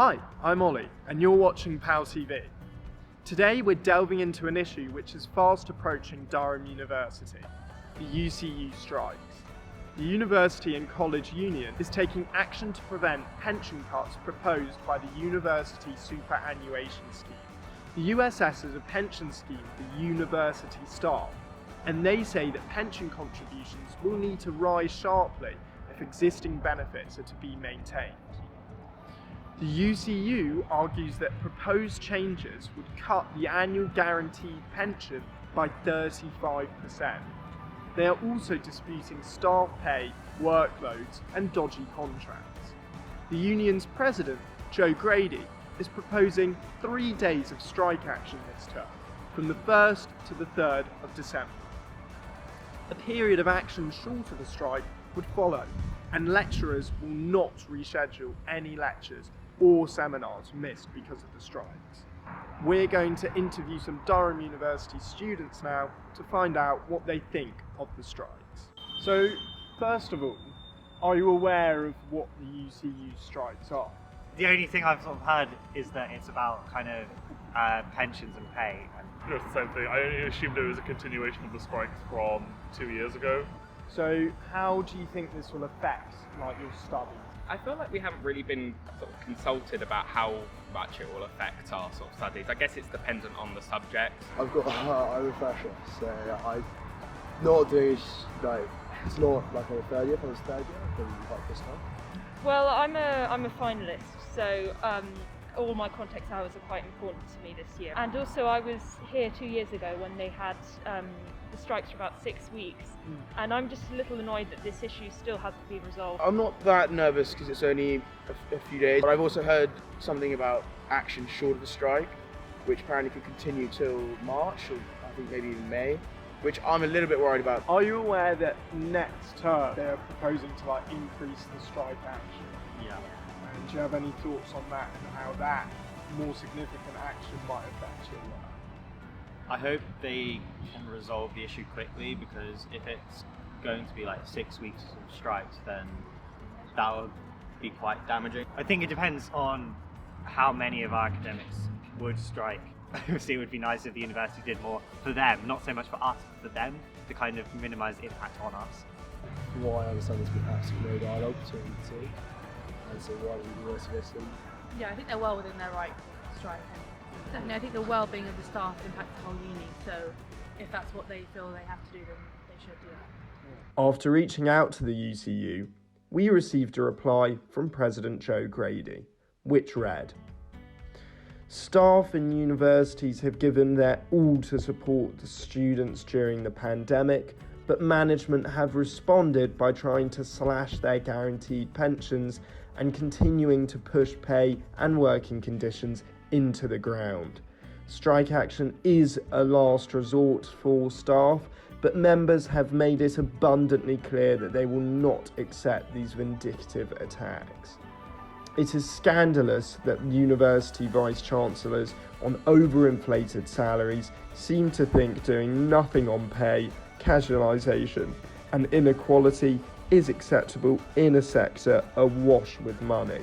Hi, I'm Ollie, and you're watching PalTV. Today we're delving into an issue which is fast approaching Durham University, the UCU strikes. The University and College Union is taking action to prevent pension cuts proposed by the University Superannuation Scheme. The USS is a pension scheme for university staff, and they say that pension contributions will need to rise sharply if existing benefits are to be maintained. The UCU argues that proposed changes would cut the annual guaranteed pension by 35%. They are also disputing staff pay, workloads, and dodgy contracts. The union's president, Joe Grady, is proposing 3 days of strike action this term, from the 1st to the 3rd of December. A period of action short of a strike would follow, and lecturers will not reschedule any lectures or seminars missed because of the strikes. We're going to interview some Durham University students now to find out what they think of the strikes. So, first of all, are you aware of what the UCU strikes are? The only thing I've sort of heard is that it's about kind of pensions and pay. It's the same thing. I only assumed it was a continuation of the strikes from 2 years ago. So, how do you think this will affect your studies? I feel like we haven't really been sort of consulted about how much it will affect our sort of studies. I guess it's dependent on the subject. I've got a refresher, so I'm not doing it's not like on a third year, if I was third year, I think like this time. Well, I'm a finalist, so all my context hours are quite important to me this year. And also I was here 2 years ago when they had the strikes for about 6 weeks, and I'm just a little annoyed that this issue still hasn't been resolved. I'm not that nervous because it's only a few days, but I've also heard something about action short of a strike, which apparently could continue till March, or I think maybe even May, which I'm a little bit worried about. Are you aware that next term they're proposing to increase the strike action? Yeah. And do you have any thoughts on that and how that more significant action might affect your work? I hope they can resolve the issue quickly, because if it's going to be 6 weeks of strikes, then that would be quite damaging. I think it depends on how many of our academics would strike. Obviously, it would be nice if the university did more for them, not so much for us, but for them, to kind of minimise the impact on us. From what I understand, there's been absolutely no dialogue between the two, and so why would the university listen? Yeah, I think they're well within their right to strike. Definitely, I think the well-being of the staff impacts the whole uni, so if that's what they feel they have to do, then they should do that. After reaching out to the UCU, we received a reply from President Joe Grady, which read: "Staff and universities have given their all to support the students during the pandemic, but management have responded by trying to slash their guaranteed pensions and continuing to push pay and working conditions into the ground. Strike action is a last resort for staff, but members have made it abundantly clear that they will not accept these vindictive attacks. It is scandalous that university vice-chancellors on overinflated salaries seem to think doing nothing on pay, casualisation and inequality is acceptable in a sector awash with money."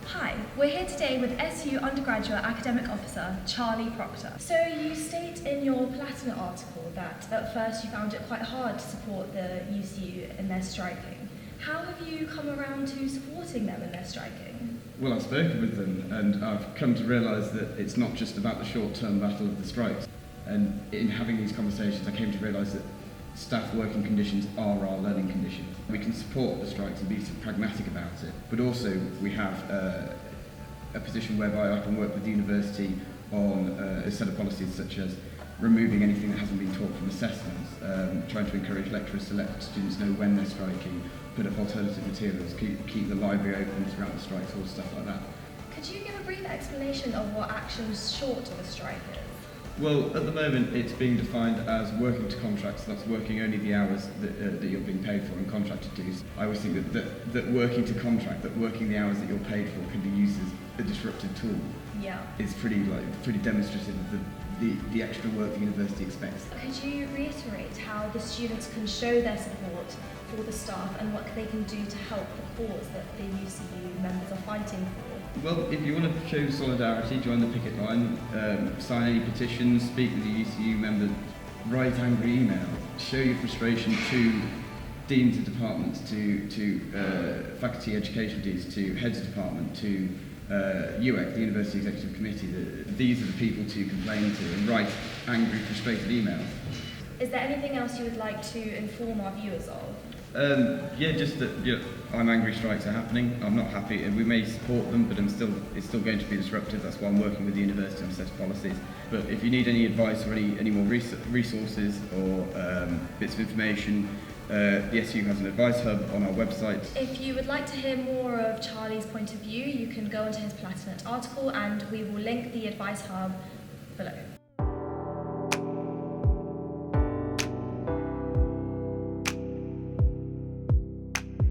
Hi, we're here today with SU undergraduate academic officer Charlie Proctor. So you state in your Platinum article that at first you found it quite hard to support the UCU in their striking. How have you come around to supporting them in their striking? Well, I've spoken with them and I've come to realise that it's not just about the short-term battle of the strikes. And in having these conversations, I came to realise that staff working conditions are our learning conditions. We can support the strikes and be pragmatic about it, but also we have a position whereby I can work with the university on a set of policies such as removing anything that hasn't been taught from assessments, trying to encourage lecturers to let students know when they're striking, put up alternative materials, keep the library open throughout the strikes, all stuff like that. Could you give a brief explanation of what actions short of a strike is? Well, at the moment it's being defined as working to contracts, that's working only the hours that you're being paid for and contracted to. I always think that working to contract, that working the hours that you're paid for can be used as a disruptive tool. Yeah. It's pretty demonstrative of the extra work the university expects. Could you reiterate how the students can show their support for the staff and what they can do to help the cause that the UCU members are fighting for? Well, if you want to show solidarity, join the picket line, sign any petitions, speak with the UCU members, write angry emails, show your frustration to deans of departments, to faculty education deans, to heads of department, to UEC, the University Executive Committee. These are the people to complain to and write angry, frustrated emails. Is there anything else you would like to inform our viewers of? Just that I'm angry strikes are happening. I'm not happy, and we may support them, but it's still going to be disruptive. That's why I'm working with the university on set policies. But if you need any advice or any more resources or bits of information, the SU has an advice hub on our website. If you would like to hear more of Charlie's point of view, you can go onto his Platinate article, and we will link the advice hub below.